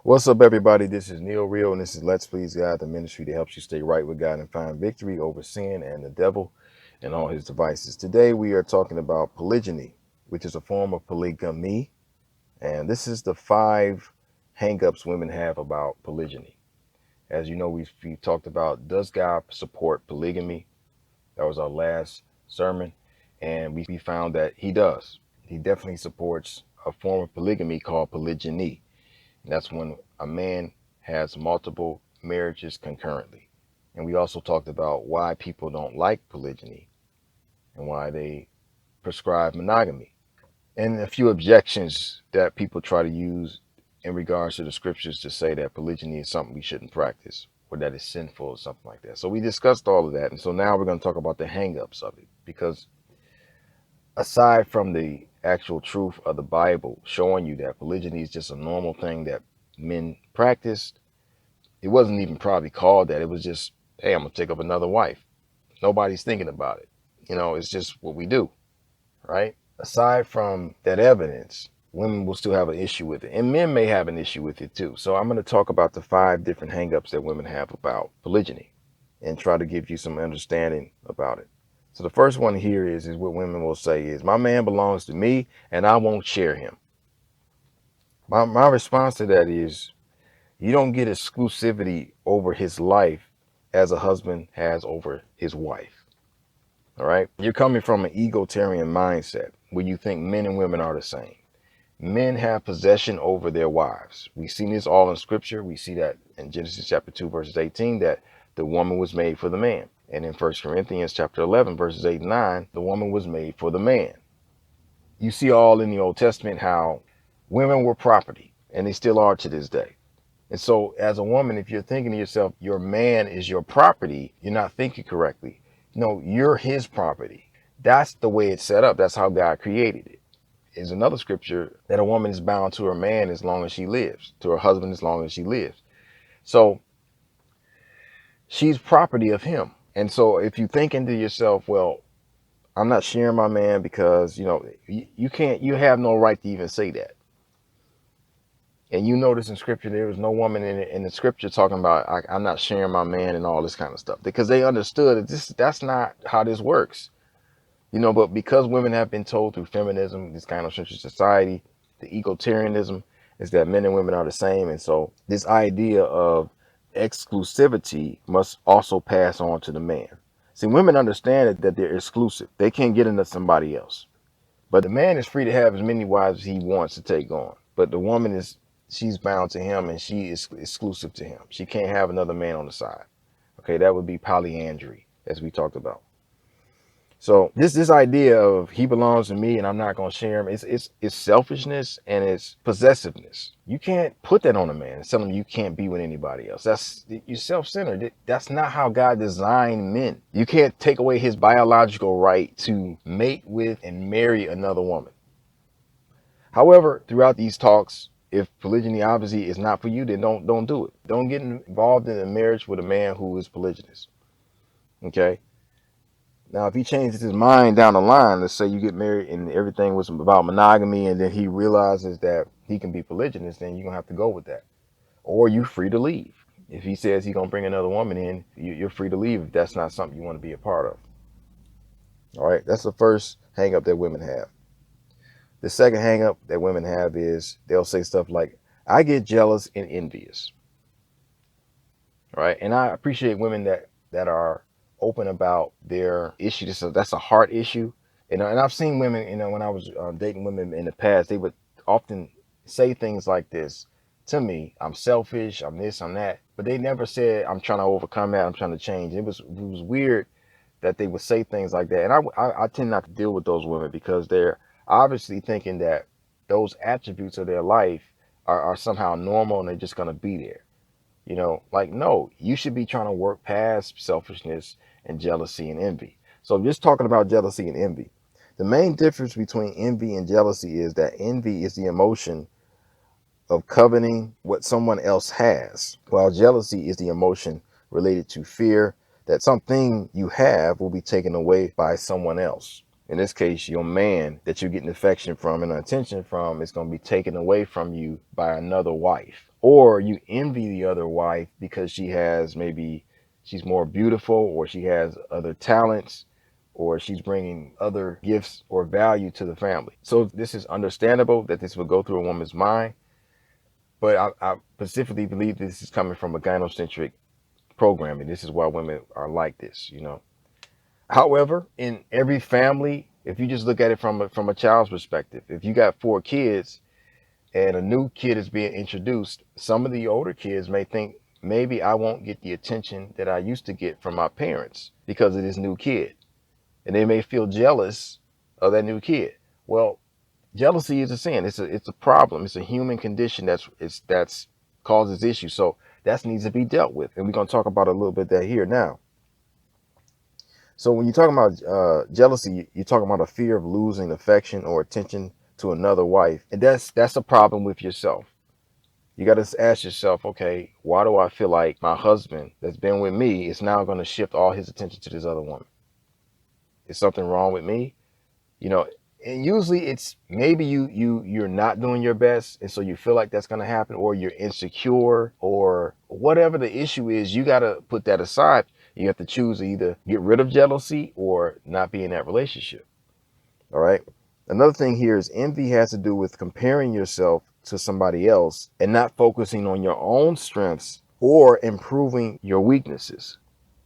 What's up, everybody? This is Neil Real, and this is Let's Please God, the ministry that helps you stay right with God and find victory over sin and the devil and all his devices. Today, we are talking about polygyny, which is a form of polygamy, and this is the 5 hangups women have about polygyny. As you know, we've talked about, does God support polygamy? That was our last sermon, and we found that he does. He definitely supports a form of polygamy called polygyny. And that's when a man has multiple marriages concurrently. And we also talked about why people don't like polygyny and why they prescribe monogamy. And a few objections that people try to use in regards to the scriptures to say that polygyny is something we shouldn't practice or that is sinful or something like that. So we discussed all of that. And so now we're going to talk about the hangups of it, because aside from the actual truth of the Bible showing you that polygyny is just a normal thing that men practiced, it wasn't even probably called that. It was just, hey, I'm gonna take up another wife. Nobody's thinking about it. It's just what we do, right? Aside from that evidence, women will still have an issue with it, and men may have an issue with it too. So I'm going to talk about the 5 different hangups that women have about polygyny and try to give you some understanding about it. So the first one here is what women will say is, my man belongs to me and I won't share him. My response to that is, you don't get exclusivity over his life as a husband has over his wife. All right. You're coming from an egalitarian mindset where you think men and women are the same. Men have possession over their wives. We've seen this all in scripture. We see that in Genesis chapter 2, verses 18, that the woman was made for the man. And in 1 Corinthians chapter 11, verses 8 and 9, the woman was made for the man. You see all in the Old Testament how women were property, and they still are to this day. And so as a woman, if you're thinking to yourself, your man is your property, you're not thinking correctly. No, you're his property. That's the way it's set up. That's how God created it. There's another scripture that a woman is bound to her man as long as she lives, to her husband as long as she lives. So she's property of him. And so if you think into yourself, well, I'm not sharing my man because, you have no right to even say that. And you notice in scripture, there was no woman in the scripture talking about, I'm not sharing my man and all this kind of stuff, because they understood that that's not how this works. But because women have been told through feminism, this kind of central society, the egalitarianism is that men and women are the same. And so this idea of exclusivity must also pass on to the man. See, women understand that they're exclusive. They can't get into somebody else. But the man is free to have as many wives as he wants to take on. But the woman she's bound to him and she is exclusive to him. She can't have another man on the side. Okay, that would be polyandry, as we talked about. So this idea of he belongs to me and I'm not going to share him, it's selfishness and it's possessiveness. You can't put that on a man and tell him you can't be with anybody else. You're self-centered. That's not how God designed men. You can't take away his biological right to mate with and marry another woman. However, throughout these talks, if polygyny obviously is not for you, then don't do it. Don't get involved in a marriage with a man who is polygynous. Okay? Now, if he changes his mind down the line, let's say you get married and everything was about monogamy, and then he realizes that he can be polygynous, then you're going to have to go with that. Or you're free to leave. If he says he's going to bring another woman in, you're free to leave if that's not something you want to be a part of. All right? That's the first hang up that women have. The second hang up that women have is they'll say stuff like, I get jealous and envious. All right? And I appreciate women that are open about their issue. That's a heart issue. And I've seen women, when I was dating women in the past, they would often say things like this to me. I'm selfish, I'm this, I'm that. But they never said, I'm trying to overcome that, I'm trying to change. It was weird that they would say things like that. And I tend not to deal with those women because they're obviously thinking that those attributes of their life are somehow normal and they're just going to be there. No, you should be trying to work past selfishness and jealousy and envy. So just talking about jealousy and envy, the main difference between envy and jealousy is that envy is the emotion of coveting what someone else has, while jealousy is the emotion related to fear that something you have will be taken away by someone else. In this case, your man that you're getting affection from and attention from is going to be taken away from you by another wife or you envy the other wife because she has, maybe she's more beautiful, or she has other talents, or she's bringing other gifts or value to the family. So this is understandable that this would go through a woman's mind, but I specifically believe this is coming from a gynocentric programming. This is why women are like this, you know. However, in every family, if you just look at it from a child's perspective, if you got 4 kids and a new kid is being introduced, some of the older kids may think, maybe I won't get the attention that I used to get from my parents because of this new kid. And they may feel jealous of that new kid. Well, jealousy is a sin. It's a problem. It's a human condition that's causes issues. So that needs to be dealt with. And we're going to talk about a little bit of that here now. So when you're talking about jealousy, you're talking about a fear of losing affection or attention to another wife. And that's a problem with yourself. You got to ask yourself, okay, why do I feel like my husband that's been with me is now going to shift all his attention to this other woman? Is something wrong with me? You know, and usually it's maybe you're not doing your best, and so you feel like that's going to happen, or you're insecure, or whatever the issue is. You got to put that aside. You have to choose to either get rid of jealousy or not be in that relationship. All right. Another thing here is envy has to do with comparing yourself to somebody else and not focusing on your own strengths or improving your weaknesses.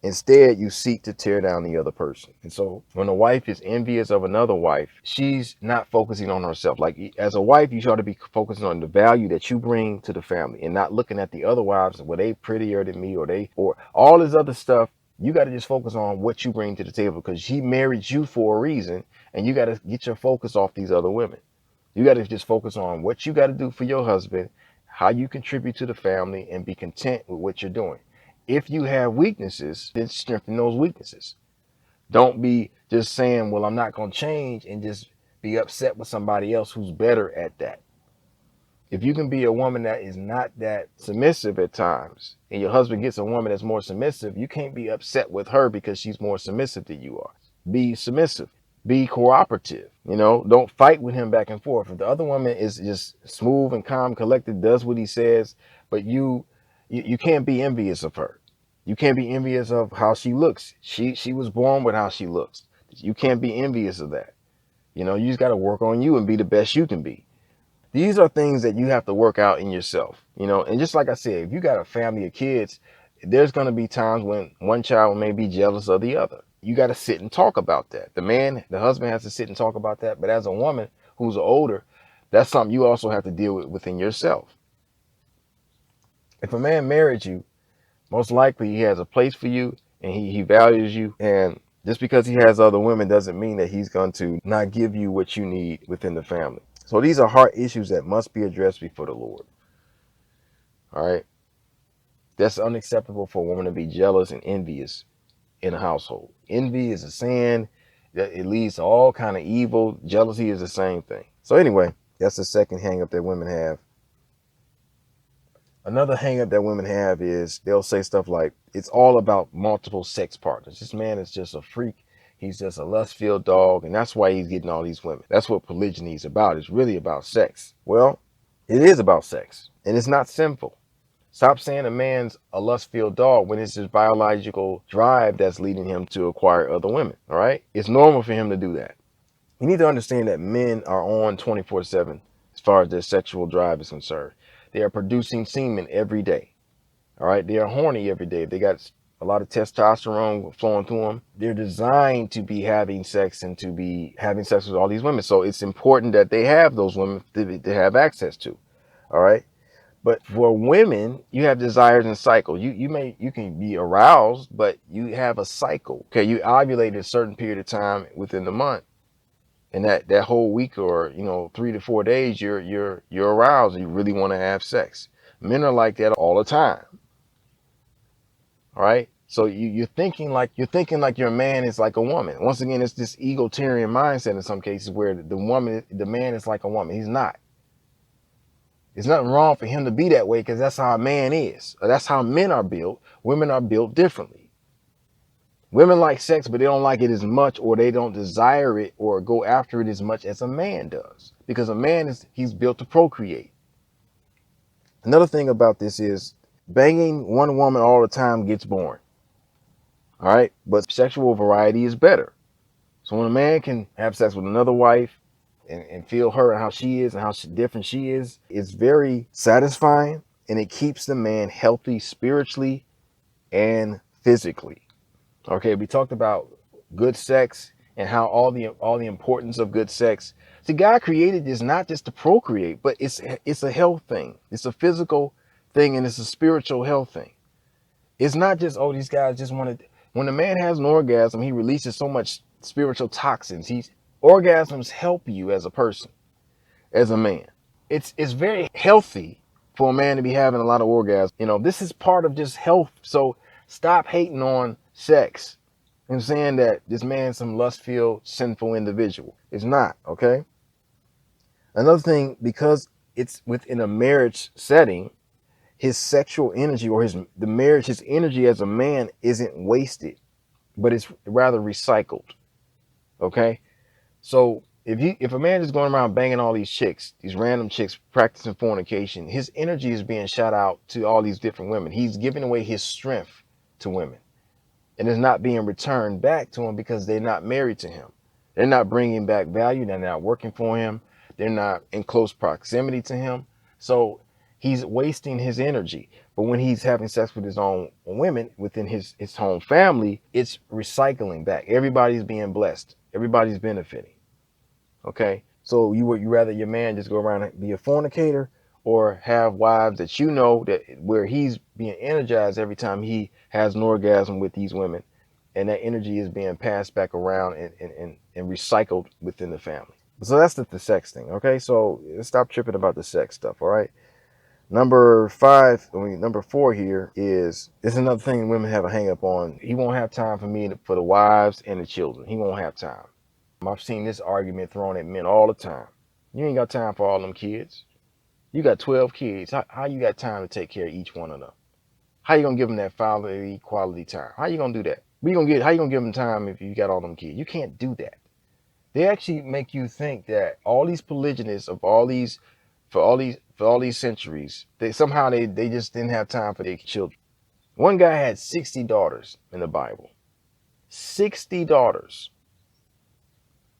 Instead, you seek to tear down the other person. And so when a wife is envious of another wife, she's not focusing on herself. Like, as a wife, you ought to be focusing on the value that you bring to the family and not looking at the other wives, were they prettier than me, or all this other stuff. You got to just focus on what you bring to the table, because she married you for a reason, and you got to get your focus off these other women. You got to just focus on what you got to do for your husband, how you contribute to the family, and be content with what you're doing. If you have weaknesses, then strengthen those weaknesses. Don't be just saying, well, I'm not going to change, and just be upset with somebody else who's better at that. If you can be a woman that is not that submissive at times, and your husband gets a woman that's more submissive, you can't be upset with her because she's more submissive than you are. Be submissive. Be cooperative. You know, don't fight with him back and forth. If the other woman is just smooth and calm, collected, does what he says, but you can't be envious of her. You can't be envious of how she looks. She was born with how she looks. You can't be envious of that. You know, you just got to work on you and be the best you can be. These are things that you have to work out in yourself, you know. And just like I said, if you got a family of kids, there's going to be times when one child may be jealous of the other. You got to sit and talk about that. The husband has to sit and talk about that. But as a woman who's older, that's something you also have to deal with within yourself. If a man married you, most likely he has a place for you, and he values you. And just because he has other women doesn't mean that he's going to not give you what you need within the family. So these are heart issues that must be addressed before the Lord. All right. That's unacceptable for a woman to be jealous and envious in a household. Envy is a sin that it leads to all kind of evil. Jealousy is the same thing. So anyway, that's the second hang up that women have. Another hang up that women have is they'll say stuff like, it's all about multiple sex partners. This man is just a freak. He's just a lust-filled dog, and that's why he's getting all these women. That's what polygyny is about. It's really about sex. Well, it is about sex, and it's not sinful. Stop saying a man's a lust-filled dog when it's his biological drive that's leading him to acquire other women, all right? It's normal for him to do that. You need to understand that men are on 24/7 as far as their sexual drive is concerned. They are producing semen every day, all right? They are horny every day. They got a lot of testosterone flowing through them. They're designed to be having sex and to be having sex with all these women. So it's important that they have those women to have access to, all right? But for women, you have desires and cycles. You can be aroused, but you have a cycle. Okay, you ovulate at a certain period of time within the month, and that whole week, or 3 to 4 days, you're aroused and you really want to have sex. Men are like that all the time. All right. So you're thinking like your man is like a woman. Once again, it's this egalitarian mindset in some cases where the man is like a woman. He's not. There's nothing wrong for him to be that way, because that's how a man is. That's how men are built. Women are built differently. Women like sex, but they don't like it as much, or they don't desire it or go after it as much as a man does. Because a man he's built to procreate. Another thing about this is banging one woman all the time gets boring. All right. But sexual variety is better. So when a man can have sex with another wife and feel her and how she is and how different she is, it's very satisfying, and it keeps the man healthy spiritually and physically. Okay, we talked about good sex and how all the importance of good sex. See, God created this not just to procreate, but it's a health thing. It's a physical thing, and it's a spiritual health thing. It's not just, oh, these guys just want to. When a man has an orgasm, he releases so much spiritual toxins. Orgasms help you as a person, as a man. It's very healthy for a man to be having a lot of orgasms. This is part of just health. So stop hating on sex and saying that this man's some lust-filled, sinful individual. It's not, okay? Another thing, because it's within a marriage setting, his sexual energy or his energy as a man isn't wasted, but it's rather recycled. Okay? So if a man is going around banging all these chicks, these random chicks practicing fornication, his energy is being shot out to all these different women. He's giving away his strength to women. And it's not being returned back to him because they're not married to him. They're not bringing back value. They're not working for him. They're not in close proximity to him. So he's wasting his energy. But when he's having sex with his own women within his home family, it's recycling back. Everybody's being blessed. Everybody's benefiting. Okay? So would you rather your man just go around and be a fornicator, or have wives that that where he's being energized every time he has an orgasm with these women, and that energy is being passed back around and recycled within the family. So that's the sex thing. Okay, so stop tripping about the sex stuff. All right. Number 4 here is another thing women have a hang up on. He won't have time for me, for the wives and the children. He won't have time. I've seen this argument thrown at men all the time. You ain't got time for all them kids. You got 12 kids. How you got time to take care of each one of them? How you gonna give them that family quality time? How you gonna do that? How you gonna give them time if you got all them kids? You can't do that. They actually make you think that all these polygynists of for all these centuries, they just didn't have time for their children. One guy had 60 daughters in the Bible. 60 daughters.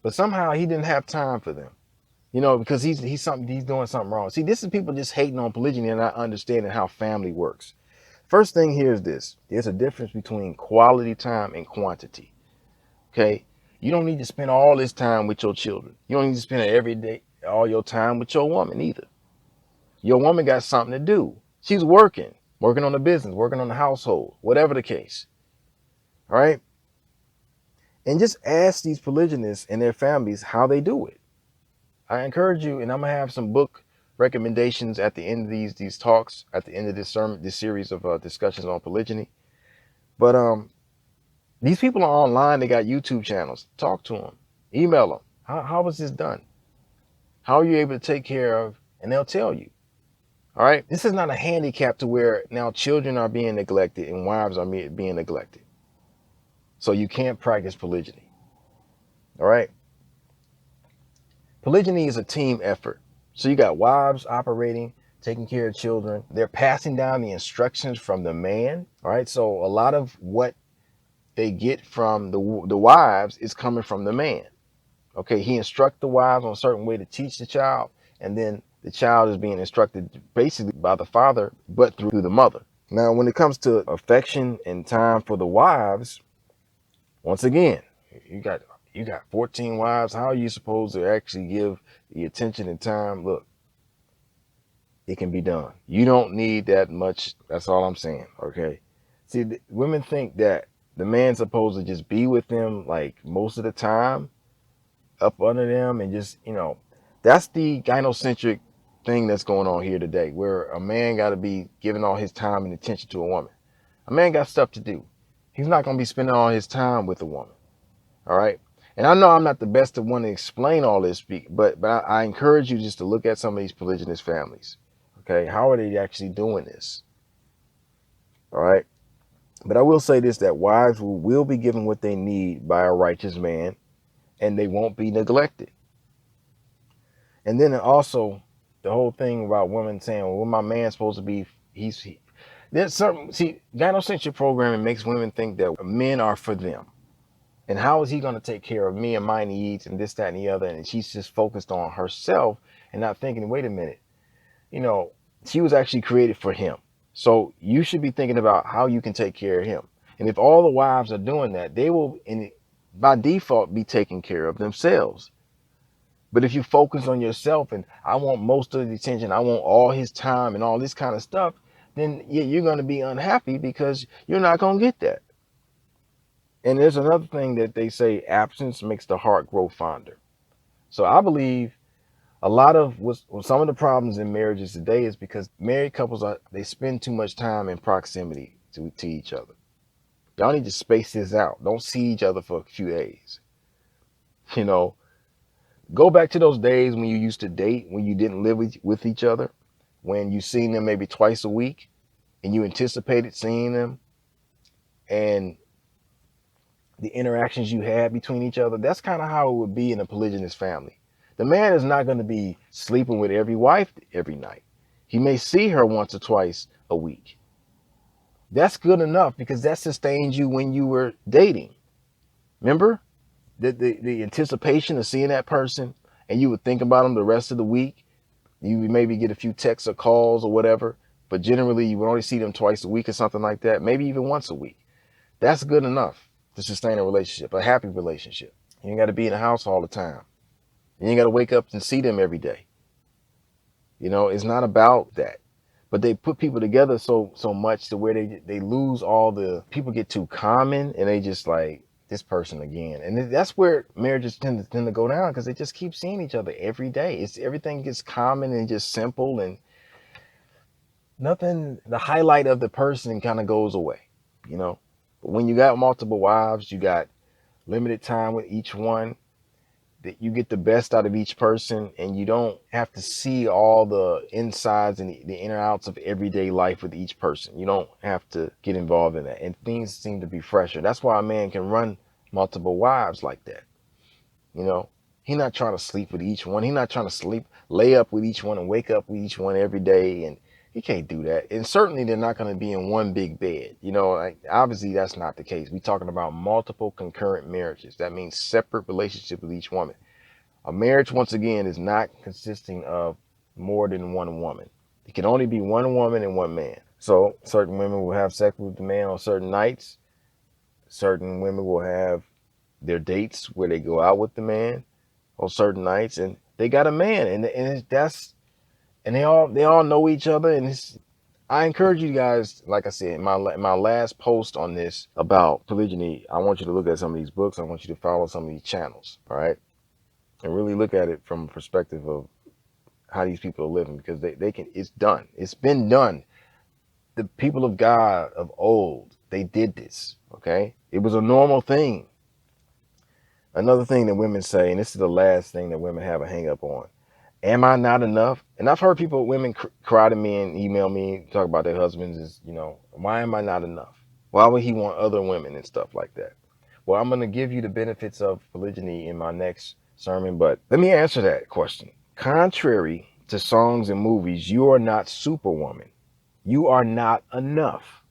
But somehow he didn't have time for them. Because he's doing something wrong. See, this is people just hating on polygyny and not understanding how family works. First thing here is this. There's a difference between quality time and quantity. Okay? You don't need to spend all this time with your children. You don't need to spend all your time with your woman either. Your woman got something to do. She's working on the business, working on the household, whatever the case. All right? And just ask these polygynists and their families how they do it. I encourage you, and I'm gonna have some book recommendations at the end of these talks, at the end of this series of discussions on polygyny. But these people are online. They got YouTube channels. Talk to them, email them. How was this done? How are you able to take care of? And they'll tell you. All right. This is not a handicap to where now children are being neglected and wives are being neglected. So you can't practice polygyny. All right. Polygyny is a team effort. So you got wives operating, taking care of children. They're passing down the instructions from the man. All right. So a lot of what they get from the wives is coming from the man. Okay. He instructs the wives on a certain way to teach the child. And then the child is being instructed basically by the father, but through the mother. Now, when it comes to affection and time for the wives, once again, you got 14 wives. How are you supposed to actually give the attention and time? Look, it can be done. You don't need that much. That's all I'm saying. Okay. See, women think that the man's supposed to just be with them like most of the time, up under them, and just, that's the gynocentric thing that's going on here today, where a man got to be giving all his time and attention to a woman. A man got stuff to do. He's not going to be spending all his time with a woman. All right. And I know I'm not the best at one to explain all this, but I encourage you just to look at some of these polygynous families. Okay. How are they actually doing this? All right. But I will say this, that wives will be given what they need by a righteous man, and they won't be neglected. And then also, the whole thing about women saying, well, what my man's supposed to be, there's something, see, gynocentric programming makes women think that men are for them. And how is he going to take care of me and my needs and this, that, and the other? And she's just focused on herself and not thinking, wait a minute, you know, she was actually created for him. So you should be thinking about how you can take care of him. And if all the wives are doing that, they will, by default, be taking care of themselves. But if you focus on yourself and I want most of the attention, I want all his time and all this kind of stuff, then you're going to be unhappy because you're not going to get that. And there's another thing that they say, absence makes the heart grow fonder. So I believe a lot of some of the problems in marriages today is because married couples they spend too much time in proximity to each other. Y'all need to space this out. Don't see each other for a few days. You know, go back to those days when you used to date, when you didn't live with each other, when you seen them maybe twice a week and you anticipated seeing them and the interactions you had between each other. That's kind of how it would be in a polygynous family. The man is not going to be sleeping with every wife every night. He may see her once or twice a week. That's good enough because that sustained you when you were dating. Remember the anticipation of seeing that person, and you would think about them the rest of the week. You would maybe get a few texts or calls or whatever, but generally you would only see them twice a week or something like that, maybe even once a week. That's good enough to sustain a relationship, a happy relationship. You ain't got to be in the house all the time. You ain't got to wake up and see them every day. You know, it's not about that. But they put people together so much to where they lose all the, people get too common and they just like, this person again. And that's where marriages tend to go down because they just keep seeing each other every day. Everything gets common and just simple and nothing, the highlight of the person kind of goes away, you know. But when you got multiple wives, you got limited time with each one, that you get the best out of each person and you don't have to see all the insides and the inner outs of everyday life with each person. You don't have to get involved in that, and things seem to be fresher. That's why a man can run multiple wives like that. You know, he's not trying to sleep with each one. He's not trying to lay up with each one and wake up with each one every day. And he can't do that. And certainly they're not going to be in one big bed. You know, like, obviously that's not the case. We're talking about multiple concurrent marriages. That means separate relationships with each woman. A marriage, once again, is not consisting of more than one woman. It can only be one woman and one man. So certain women will have sex with the man on certain nights. Certain women will have their dates where they go out with the man on certain nights, and they got a man, and they all know each other. And I encourage you guys, like I said, in my last post on this about polygyny, I want you to look at some of these books. I want you to follow some of these channels, all right, and really look at it from a perspective of how these people are living, because they can. It's done. It's been done. The people of God of old, they did this. Okay, it was a normal thing. Another thing that women say, and this is the last thing that women have a hang up on: am I not enough? And I've heard women cry to me and email me, talk about their husbands, is, you know, why am I not enough? Why would he want other women and stuff like that? Well, I'm going to give you the benefits of polygyny in my next sermon, but let me answer that question. Contrary to songs and movies, you are not Superwoman. You are not enough.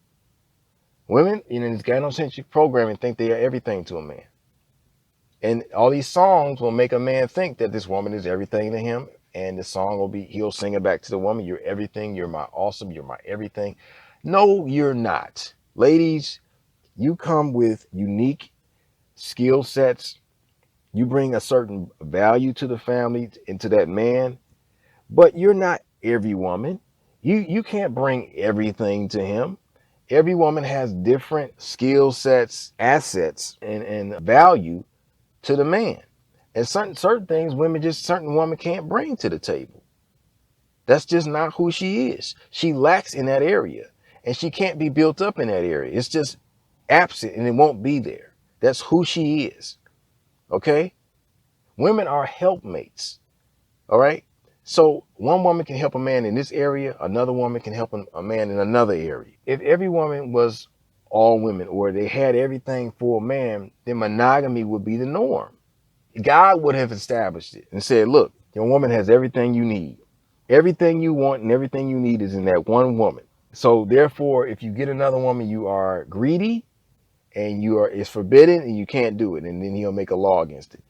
Women in this gynocentric programming think they are everything to a man. And all these songs will make a man think that this woman is everything to him. And the song will be, he'll sing it back to the woman. You're everything. You're my awesome. You're my everything. No, you're not. Ladies, you come with unique skill sets. You bring a certain value to the family and to that man, but you're not every woman. You can't bring everything to him. Every woman has different skill sets, assets, and value to the man. And certain things certain women can't bring to the table. That's just not who she is. She lacks in that area, and she can't be built up in that area. It's just absent, and it won't be there. That's who she is. Okay? Women are helpmates. All right? So one woman can help a man in this area, another woman can help a man in another area. If every woman was all women, or they had everything for a man, then monogamy would be the norm. God would have established it and said, look, your woman has everything you need. Everything you want and everything you need is in that one woman. So therefore, if you get another woman, you are greedy and it's forbidden and you can't do it. And then he'll make a law against it.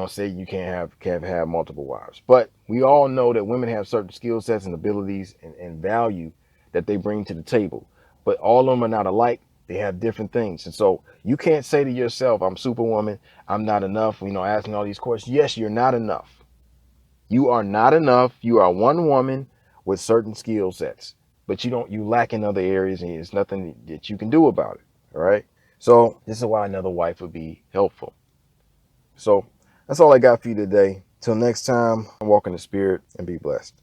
Say you can't have multiple wives. But we all know that women have certain skill sets and abilities and value that they bring to the table. But all of them are not alike. They have different things. And so you can't say to yourself, I'm Superwoman, I'm not enough, asking all these questions. Yes, you're not enough. You are not enough. You are one woman with certain skill sets, but you lack in other areas, and there's nothing that you can do about it. All right. So this is why another wife would be helpful. So that's all I got for you today. Till next time, walk in the spirit and be blessed.